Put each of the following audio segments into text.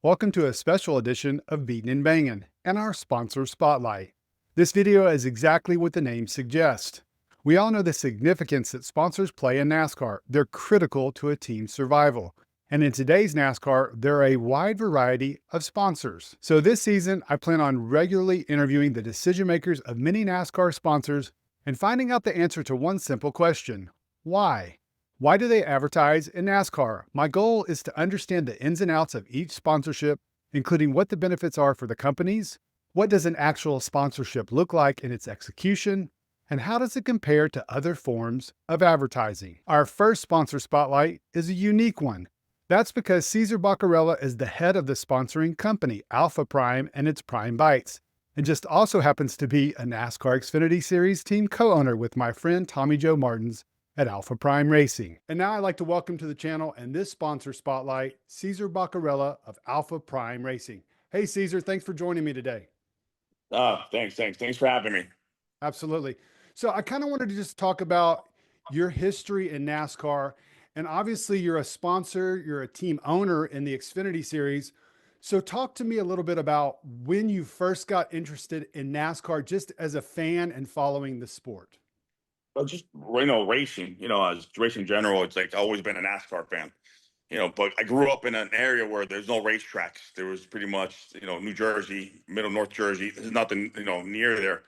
Welcome to a special edition of Beatin' and Bangin' and our sponsor spotlight. This video is exactly what the name suggests. We all know the significance that sponsors play in NASCAR. They're critical to a team's survival. And in today's NASCAR, there are a wide variety of sponsors. So this season, I plan on regularly interviewing the decision makers of many NASCAR sponsors and finding out the answer to one simple question: why? Why do they advertise in NASCAR? My goal is to understand the ins and outs of each sponsorship, including what the benefits are for the companies, what does an actual sponsorship look like in its execution, and how does it compare to other forms of advertising. Our first sponsor spotlight is a unique one. That's because Cesar Bacarella is the head of the sponsoring company, Alpha Prime, and its Prime Bites, and just also happens to be a NASCAR Xfinity Series team co-owner with my friend Tommy Joe Martins at Alpha Prime Racing. And now I'd like to welcome to the channel and this sponsor spotlight, Cesar Bacarella of Alpha Prime Racing. Hey, Cesar, thanks for joining me today. Thanks for having me. Absolutely. So I kind of wanted to just talk about your history in NASCAR. And obviously, you're a sponsor, you're a team owner in the Xfinity Series. So talk to me a little bit about when you first got interested in NASCAR, just as a fan and following the sport. Well, just racing. As racing in general, it's like I've always been a NASCAR fan. But I grew up in an area where there's no racetracks. There was pretty much, New Jersey, middle North Jersey. There's nothing, near there.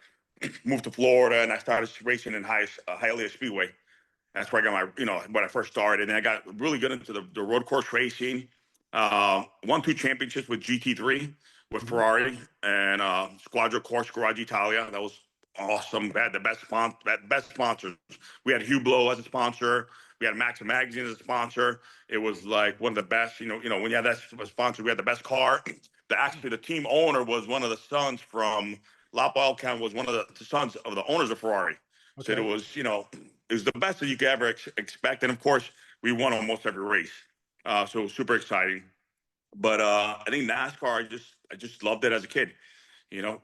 Moved to Florida, and I started racing in Hialeah Speedway. That's where I got my, when I first started. And I got really good into the road course racing. Won two championships with GT3 with Mhm. Ferrari and Squadra Corse Garage Italia. That was awesome. We had the best sponsors. We had Hublot as a sponsor. We had Maxim Magazine as a sponsor. It was like one of the best. When you had that sponsor, we had the best car. The team owner was one of the sons from Lapa Elkan, was one of the sons of the owners of Ferrari. So Okay. it was the best that you could ever expect. And of course, we won almost every race. So it was super exciting. But I think NASCAR, I just loved it as a kid.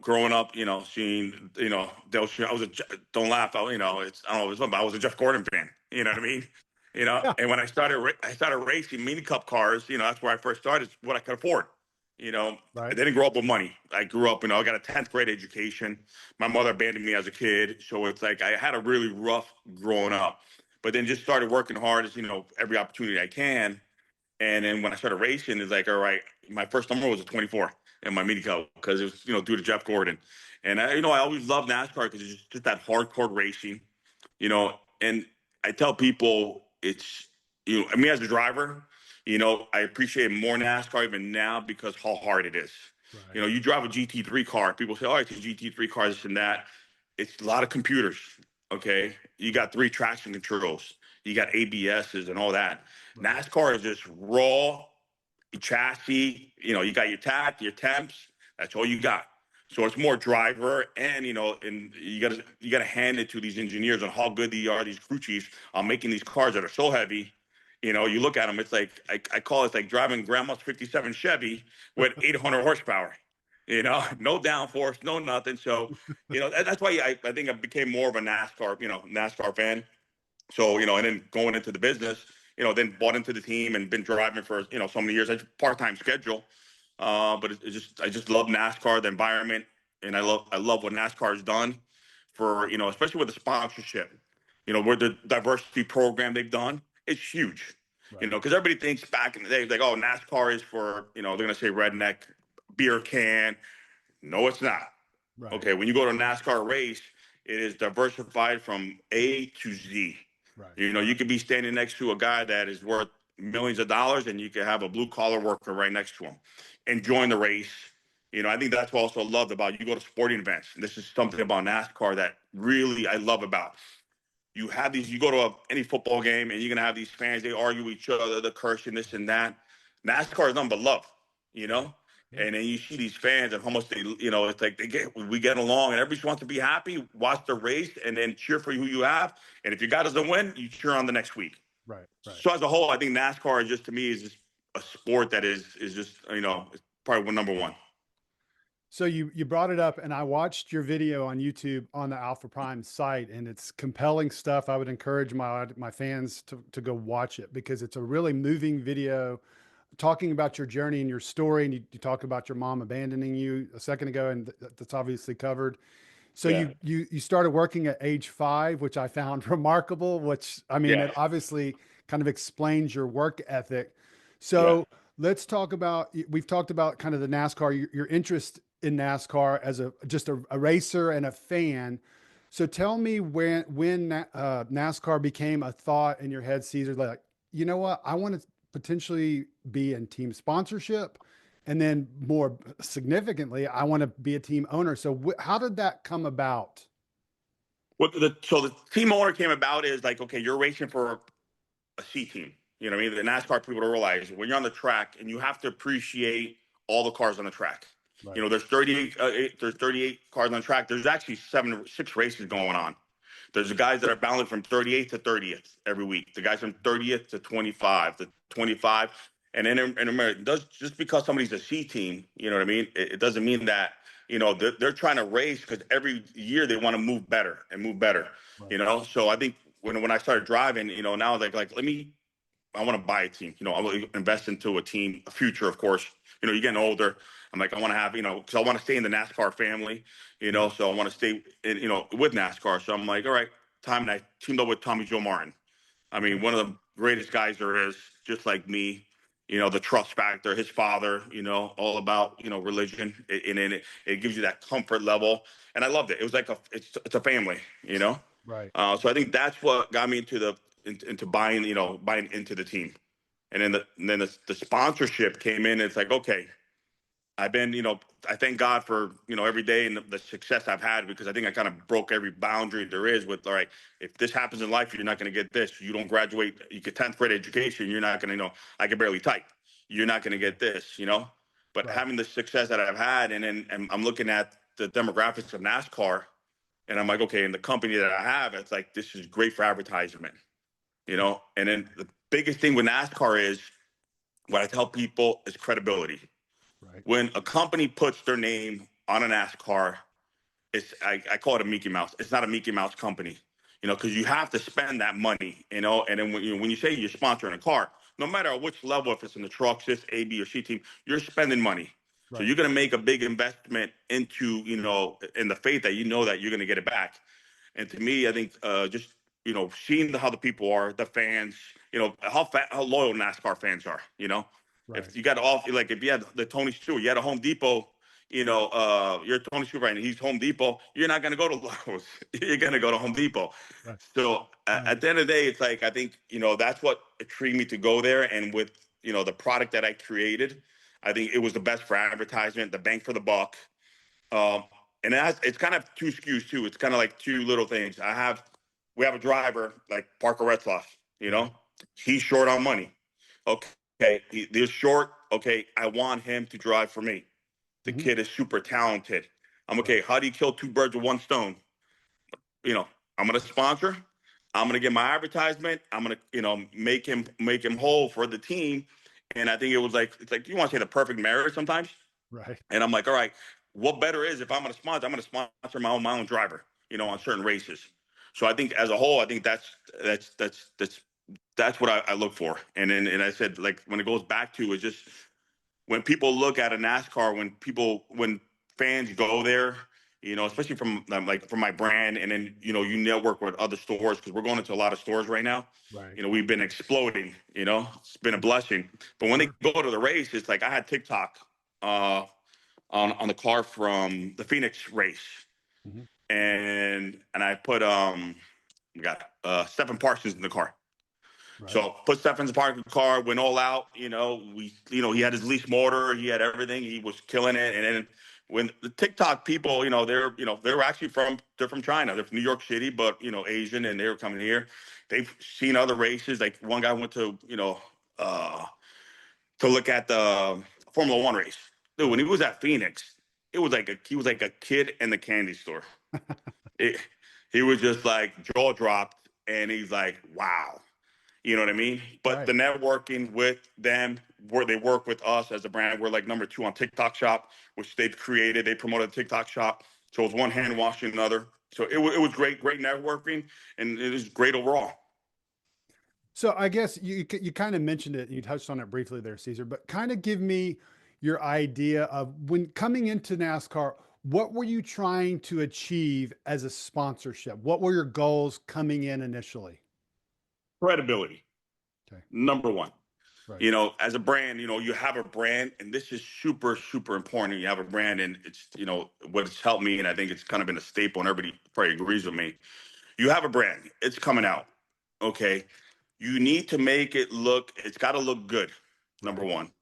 Growing up, seeing, I was don't laugh, I don't know, it's fun, but I was a Jeff Gordon fan. You know what I mean? Yeah. And when I started racing mini cup cars. That's where I first started. It's what I could afford. I Right. didn't grow up with money. I grew up, I got a 10th grade education. My mother abandoned me as a kid. So it's like I had a really rough growing up, but then just started working hard as, every opportunity I can. And then when I started racing, it's like, all right, my first number was a 24 in my mini cup because it was, due to Jeff Gordon. And I always loved NASCAR because it's just that hardcore racing, and I tell people it's, me as a driver, I appreciate more NASCAR even now because how hard it is. Right. You drive a GT3 car, people say, oh, it's a GT3 car, this and that. It's a lot of computers. Okay. You got three traction controls, you got ABSs and all that. Right. NASCAR is just raw chassis. You got your tack, your temps. That's all you got. So it's more driver, and and you gotta hand it to these engineers on how good they are. These crew chiefs on making these cars that are so heavy. You look at them. It's like I call it like driving grandma's '57 Chevy with 800 horsepower. No downforce, no nothing. So that's why I think I became more of a NASCAR fan. So, and then going into the business, then bought into the team and been driving for, so many years. It's part-time schedule. But I just love NASCAR, the environment. And I love what NASCAR has done for, especially with the sponsorship, with the diversity program they've done. It's huge, Right. because everybody thinks back in the day, like, oh, NASCAR is for, they're going to say redneck beer can. No, it's not. Right. Okay. When you go to a NASCAR race, it is diversified from A to Z. Right. You could be standing next to a guy that is worth millions of dollars, and you could have a blue collar worker right next to him, enjoying the race. I think that's what I also loved about, you go to sporting events. And this is something about NASCAR that really I love about. You go to any football game, and you're gonna have these fans. They argue with each other, the cursing, this and that. NASCAR is nothing but love, you Right. know. Yeah. And then you see these fans, and almost it's like we get along, and everybody wants to be happy, watch the race, and then cheer for who you have. And if your guy doesn't win, you cheer on the next week. Right. Right. So as a whole, I think NASCAR is just, to me, is just a sport that is just, it's probably number one. So you brought it up, and I watched your video on YouTube on the Alpha Prime site, and it's compelling stuff. I would encourage my fans to go watch it because it's a really moving video talking about your journey and your story, and you talk about your mom abandoning you a second ago, and that's obviously covered. So Yeah. you started working at age 5, which I found remarkable, which I mean, Yeah. it obviously kind of explains your work ethic. Yeah. So let's talk about, we've talked about kind of the NASCAR, your interest in NASCAR as just a racer and a fan. So tell me when NASCAR became a thought in your head, Caesar, like, you know what, I want to potentially be in team sponsorship. And then more significantly, I want to be a team owner. So how did that come about? So the team owner came about is like, okay, you're racing for a C team. You know what I mean? The NASCAR people don't realize when you're on the track and you have to appreciate all the cars on the track. You Right. know, there's 38 cars on the track. There's actually 6 races going on. There's the guys that are bouncing from 38th to 30th every week. The guys from 30th to 25 to 25. And remember, just because somebody's a C team, you know what I mean? It doesn't mean that, you know, they're trying to race because every year they want to move better and move better, you Right. know? So I think when I started driving, you know, now like I want to buy a team. You know, I want to invest into a team, a future, of course. You know, you're getting older. I'm like, I want to have, you know, because I want to stay in the NASCAR family, you know, so I want to stay, in, you know, with NASCAR. So I'm like, all right, time. And I teamed up with Tommy Joe Martin. I mean, one of the greatest guys there is, just like me. You know, the trust factor, his father, you know, all about, you know, religion. And it gives you that comfort level. And I loved it. It was like it's a family, you know? Right. So I think that's what got me into buying, you know, buying into the team. And then the sponsorship came in. It's like, okay, I've been, you know, I thank God for, you know, every day and the success I've had, because I think I kind of broke every boundary there is with, all right, if this happens in life, you're not going to get this. You don't graduate, you get 10th grade education, you're not going to, you know, I can barely type. You're not going to get this, you know? But Right. having the success that I've had, and I'm looking at the demographics of NASCAR, and I'm like, okay, and the company that I have, it's like, this is great for advertisement, you know? And then the biggest thing with NASCAR is, what I tell people is credibility. Right. When a company puts their name on a NASCAR, I call it a Mickey Mouse. It's not a Mickey Mouse company, you know, because you have to spend that money, you know. And then when you say you're sponsoring a car, no matter which level, if it's in the trucks, this A, B, or C team, you're spending money. So Right. you're going to make a big investment into, you know, in the faith that you know that you're going to get it back. And to me, I think just, you know, seeing how the people are, the fans, you know, how loyal NASCAR fans are. You know, Right. if you got off, like if you had the Tony Stewart, you had a Home Depot. You know, you're Tony Stewart, right? And he's Home Depot. You're not going to go to Lowe's. You're going to go to Home Depot. Right. So Right. at the end of the day, it's like, I think, you know, that's what intrigued me to go there. And with, you know, the product that I created, I think it was the best for advertisement, the bang for the buck. Um, and it's kind of two skews too. It's kind of like two little things. We have a driver like Parker Retzloff. You Right. know, he's short on money. Okay, they're short. Okay, I want him to drive for me. The Hmm. kid is super talented. I'm Right. okay. How do you kill two birds with one stone? You know, I'm gonna sponsor. I'm gonna get my advertisement. I'm gonna, you know, make him whole for the team. And I think it's like you want to say the perfect marriage sometimes. Right. And I'm like, all right, what better is if I'm going to sponsor? I'm going to sponsor my own driver, you know, on certain races. So I think as a whole, I think that's what I look for. And I said, like, when it goes back to is just when people look at a NASCAR, when fans go there, you know, especially from like from my brand, and then, you know, you network with other stores, because we're going into a lot of stores right now. Right. You know, we've been exploding. You know, it's been a blessing. But when they Sure. go to the race, it's like I had TikTok. On the car from the Phoenix race, Hmm. and I put we got Stephen Parsons in the car. Right. So put Stephen's in the car, went all out. He had his lease motor, he had everything, he was killing it. And then when the TikTok people, they're actually they're from China, they're from New York City, but Asian, and they were coming here. They've seen other races. Like one guy went to uh, to look at the Formula One race. Dude, when Right. he was at Phoenix, he was like a kid in the candy store. It, he was just like jaw dropped, and he's like, "Wow." You know what I mean? But Right. the networking with them, where they work with us as a brand, we're like number 2 on TikTok Shop, which they've created. They promoted TikTok Shop, so it's one hand washing another. So it was great networking, and it was great overall. So I guess you kind of mentioned it, you touched on it briefly there, Caesar, but kind of give me your idea of when coming into NASCAR, what were you trying to achieve as a sponsorship? What were your goals coming in initially? Credibility, Okay. number one. Right. You know, as a brand, you know, you have a brand, and this is super, super important. You have a brand, and it's, you know, what it's helped me, and I think it's kind of been a staple, and everybody probably agrees with me. You have a brand, it's coming out. Okay. You need to make it look, it's got to look good, number Right. one.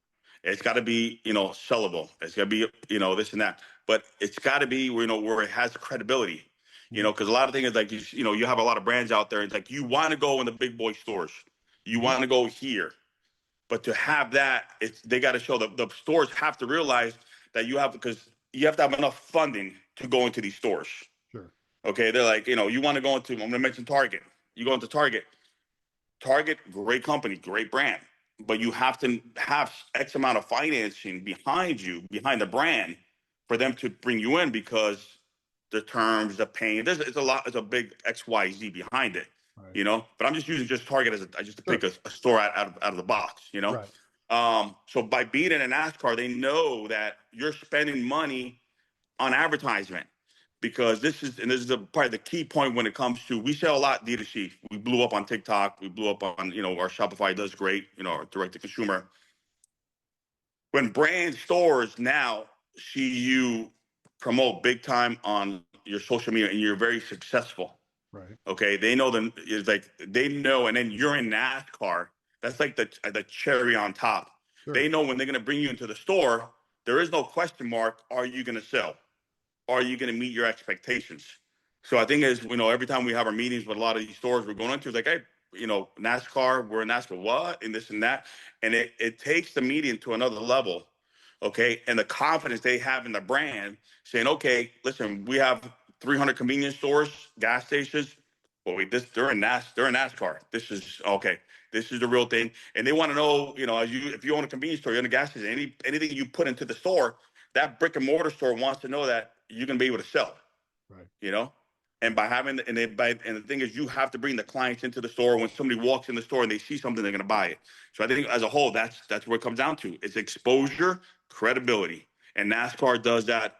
It's got to be, you know, sellable. It's got to be, you know, this and that. But it's got to be, you know, where it has credibility. You Mhm. know, because a lot of things is like, you know, you have a lot of brands out there. It's like you want to go in the big boy stores. You Mhm. want to go here. But to have that, it's they got to show the stores have to realize that you have, because you have to have enough funding to go into these stores. Sure. Okay, they're like, you know, you want to go into, I'm going to mention Target. You go into Target. Target, great company, great brand, but you have to have X amount of financing behind you, behind the brand, for them to bring you in, because the terms, the pain, it's a lot, it's a big XYZ behind it, Right. you know. But I'm just using just Target as just to pick Sure. a store out of the box, you know. Right. So by being in a NASCAR, they know that you're spending money on advertisement, because this is the part of the key point when it comes to, we sell a lot D2C. We blew up on TikTok. We blew up on, you know, our Shopify does great, you know, our direct to consumer. When brand stores now see you promote big time on your social media and you're very successful, Right. okay, they know them, it's like they know, and then you're in NASCAR. That's like the cherry on top. Sure. They know when they're going to bring you into the store, there is no question mark. Are you going to sell? Are you going to meet your expectations? So I think, as you know, every time we have our meetings with a lot of these stores we're going into, it's like, hey, you know, NASCAR, we're in NASCAR, what, and this and that, and it takes the meeting to another level, okay, and the confidence they have in the brand, saying, okay, listen, we have 300 convenience stores, gas stations. Well, wait, this they're in NASCAR. This is okay. This is the real thing, and they want to know, you know, as you if you own a convenience store, you're in a gas station, anything you put into the store, that brick and mortar store wants to know that you're going to be able to sell, Right. you know. And Right. by having and the thing is, you have to bring the clients into the store. When somebody walks in the store and they see something, they're going to buy it. So I think as a whole, that's what it comes down to. It's exposure, credibility, and NASCAR does that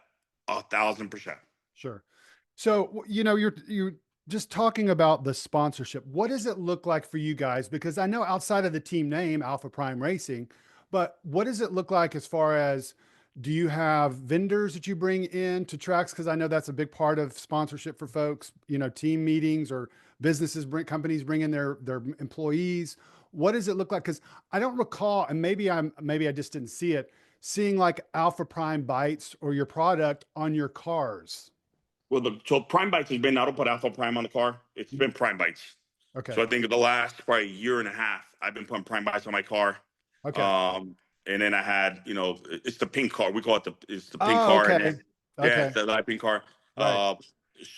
1,000%. Sure. So, you know, you're just talking about the sponsorship. What does it look like for you guys? Because I know outside of the team name, Alpha Prime Racing, but what does it look like as far as, do you have vendors that you bring in to tracks? Because I know that's a big part of sponsorship for folks, you know, team meetings or companies bring in their employees. What does it look like? Because I don't recall, and maybe I just didn't see it, seeing like Alpha Prime Bites or your product on your cars. Well, so Prime Bites has been, I don't put Alpha Prime on the car. It's been Prime Bites. So Okay. I think the last probably year and a half, I've been putting Prime Bites on my car. Okay. Um, and then I had, you know, it's the pink car. We call it it's the pink Oh, car. And then, okay. yeah, Okay. it's the light pink car. Right. Uh,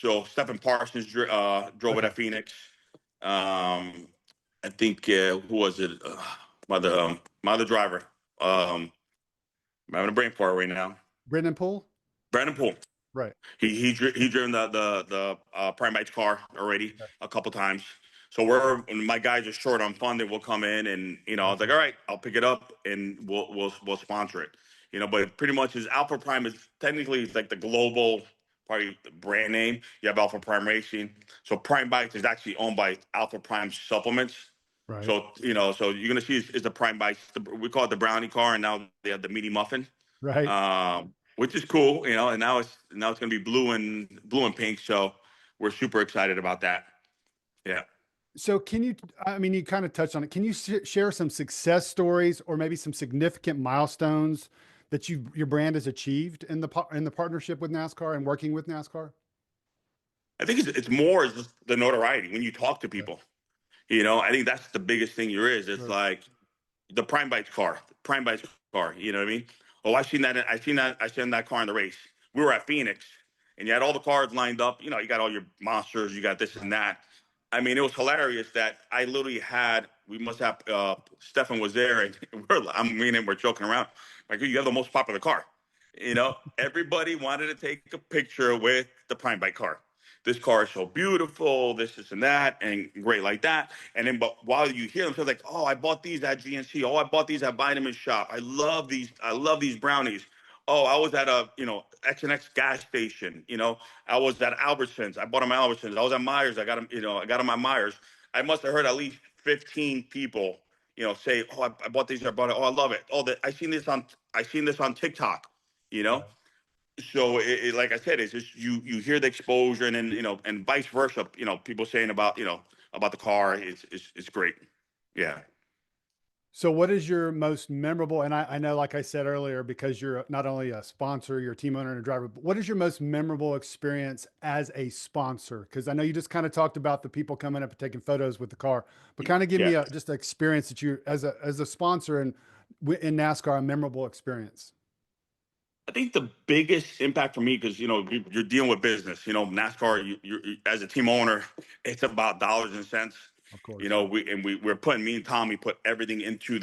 so Stephen Parsons drove it Okay. at Phoenix. Um, I think, who was it? My other driver. I'm having a brain fart right now. Brendan Poole. Brandon Poole. Right. He driven the Prime Bikes car already Okay. a couple times. So we're when my guys are short on funding, we'll come in and, you know, I was like, Gotcha. all right, I'll pick it up and we'll sponsor it. You know, but pretty much is Alpha Prime is technically it's like the global probably brand name. You have Alpha Prime Racing. So Prime Bikes is actually owned by Alpha Prime Supplements. Right. So, you know, so you're gonna see is the Prime Bikes. We call it the brownie car, and now they have the meaty muffin, Right. which is cool, you know. And now it's gonna be blue and pink. So we're super excited about that. Yeah. So can you, I mean, you kind of touched on it. Can you share some success stories or maybe some significant milestones that your brand has achieved in in the partnership with NASCAR and working with NASCAR? I think it's more is just the notoriety when you talk to Okay. people. You know, I think that's the biggest thing there is. It's Sure. like the Prime Bikes car. You know what I mean? Oh, I seen that car in the race. We were at Phoenix, and you had all the cars lined up. You know, you got all your monsters, you got this and Right. that. I mean, it was hilarious that I literally had. We must have. Stefan was there, and me and him were joking around. Like, you have the most popular car. You know, everybody wanted to take a picture with the Prime Bike car. this car is so beautiful, this and that, and great like that. And then, but while you hear them, they're like, oh, I bought these at GNC. Oh, I bought these at Vitamin Shop. I love these. I love these brownies. Oh, I was at a, X and X gas station. I was at Albertsons. I bought them at Albertsons. I was at Myers. I got them, I got them at Myers. I must have heard at least 15 people, say, oh, I bought these. I bought it. Oh, I love it. Oh, I seen this on TikTok, you know? Right. So like I said, it's just you hear the exposure, and then and vice versa. People saying about the car. It's great. Yeah. So what is your most memorable, and I know, like I said earlier, because you're not only a sponsor, you're a team owner and a driver, but what is your most memorable experience as a sponsor? Because I know you just kind of talked about the people coming up and taking photos with the car, but kind of give Yeah. me just an experience that you, as a sponsor and in NASCAR, a memorable experience. I think the biggest impact for me, because you're dealing with business. NASCAR. As a team owner, it's about dollars and cents. Of course. We're putting, me and Tommy put everything into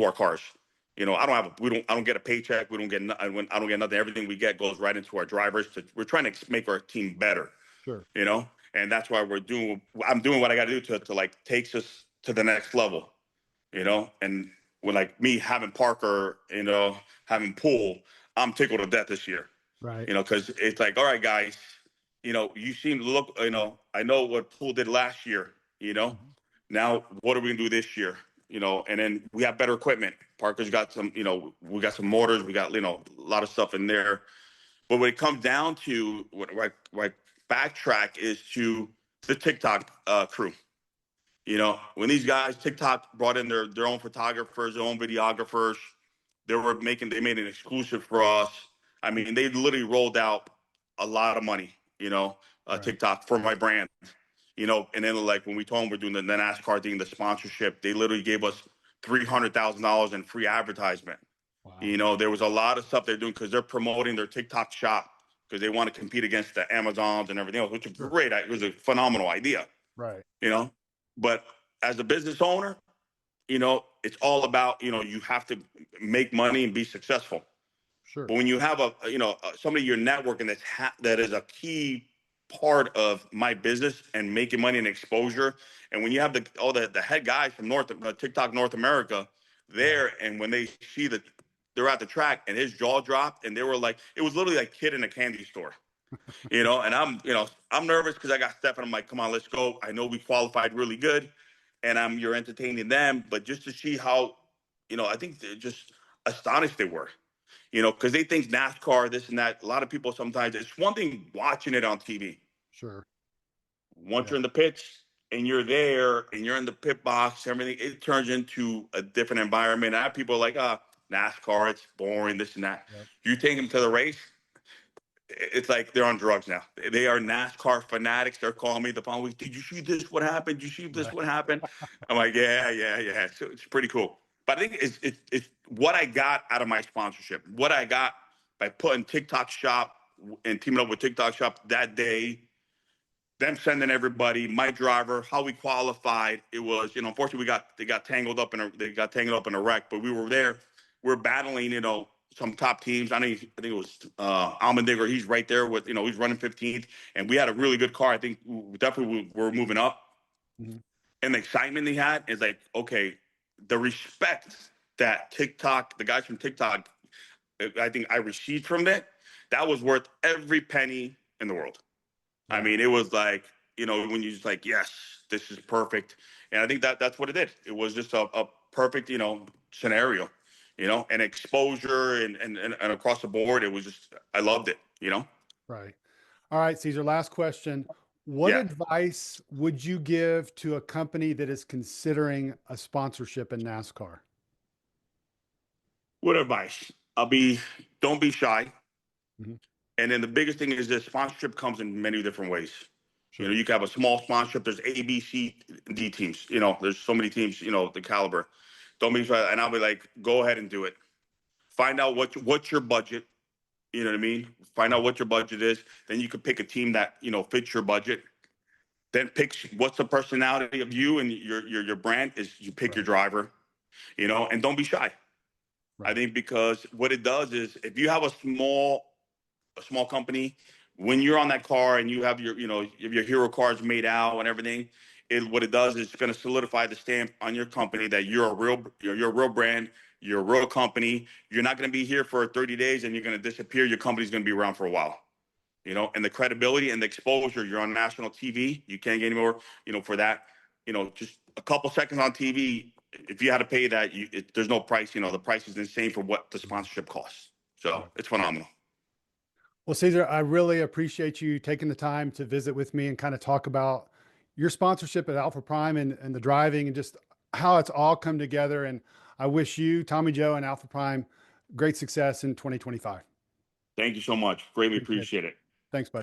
our cars. I don't get a paycheck. I don't get nothing. Everything we get goes right into our drivers. We're trying to make our team better. Sure. And that's why I'm doing what I got to do to like takes us to the next level. And with like me having Parker, having Pool, I'm tickled to death this year. Right. Because it's like, all right, guys, you seem to look, I know what Pool did last year. Mhm. Now what are we gonna do this year? And then we have better equipment. Parker's got some, we got some motors, we got, a lot of stuff in there. But when it comes down to what backtrack is to the TikTok crew. When these guys, TikTok brought in their own photographers, their own videographers, they made an exclusive for us. I mean, they literally rolled out a lot of money, Right. TikTok for my brand, and then like when we told them we're doing the NASCAR thing, the sponsorship, they literally gave us $300,000 in free advertisement. Wow. There was a lot of stuff they're doing because they're promoting their TikTok shop because they want to compete against the Amazons and everything else, which is Sure. great. It was a phenomenal idea, Right. you know. But as a business owner, it's all about, you have to make money and be successful. Sure. But when you have somebody you're networking that is a key part of my business and making money and exposure, and when you have the head guys from TikTok North America Right. there, and when they see that they're at the track and his jaw dropped, and they were like, it was literally like a kid in a candy store. And I'm nervous because I got Steph, and I'm like, come on, let's go. I know we qualified really good, and you're entertaining them, but just to see how, I think they're just astonished they were, because they think NASCAR, this and that. A lot of people sometimes, it's one thing watching it on TV. Sure. Once Yeah. you're in the pits and you're there and you're in the pit box, everything, it turns into a different environment. I have people like, NASCAR, it's boring, this and that. Yep. You take them to the race, it's like they're on drugs now. They are NASCAR fanatics. They're calling me the following week. Did you see this? What happened? Did you see this? Right. What happened? I'm like, yeah, yeah, yeah. So it's pretty cool. But I think it's what I got out of my sponsorship. What I got by putting TikTok Shop and teaming up with TikTok Shop that day, them sending everybody, my driver, how we qualified. It was, unfortunately they got tangled up in a wreck, but we were there. We're battling, some top teams. I think it was Almendinger. He's right there with, he's running 15th, and we had a really good car. I think definitely we're moving up. Mhm. And the excitement he had is like, okay, the respect that the guys from TikTok, I think I received from it, that was worth every penny in the world. I Right. mean, it was like, when you just like, yes, this is perfect. And I think that's what it did. It was just a perfect, scenario, and exposure and across the board. It was just, I loved it. Right. All right, Caesar, last question. What Yeah. advice would you give to a company that is considering a sponsorship in NASCAR? What advice? Don't be shy. Mhm. And then the biggest thing is that sponsorship comes in many different ways. Sure. You can have a small sponsorship. There's A, B, C, D teams. There's so many teams, the caliber. Don't be shy. And I'll be like, go ahead and do it. Find out what's your budget. You know what I mean? Find out Mhm. what your budget is. Then you could pick a team that fits your budget. Then pick what's the personality of you and your brand is. You pick your Right. driver. And don't be shy. I Right. think because what it does is if you have a small company when you're on that car and you have your, your hero cards made out and everything, what it does is it's going to solidify the stamp on your company that you're a real brand, you're a real company. You're not going to be here for 30 days and you're going to disappear. Your company's going to be around for a while. And the credibility and the exposure. You're on national TV. You can't get any more, for that. Just a couple seconds on TV. If you had to pay that, there's no price. The price is insane for what the sponsorship costs. So it's phenomenal. Well, Cesar, I really appreciate you taking the time to visit with me and kind of talk about your sponsorship at Alpha Prime and the driving and just how it's all come together. And I wish you, Tommy Joe, and Alpha Prime great success in 2025. Thank you so much. Greatly Appreciate it. appreciate it. Thanks, bud.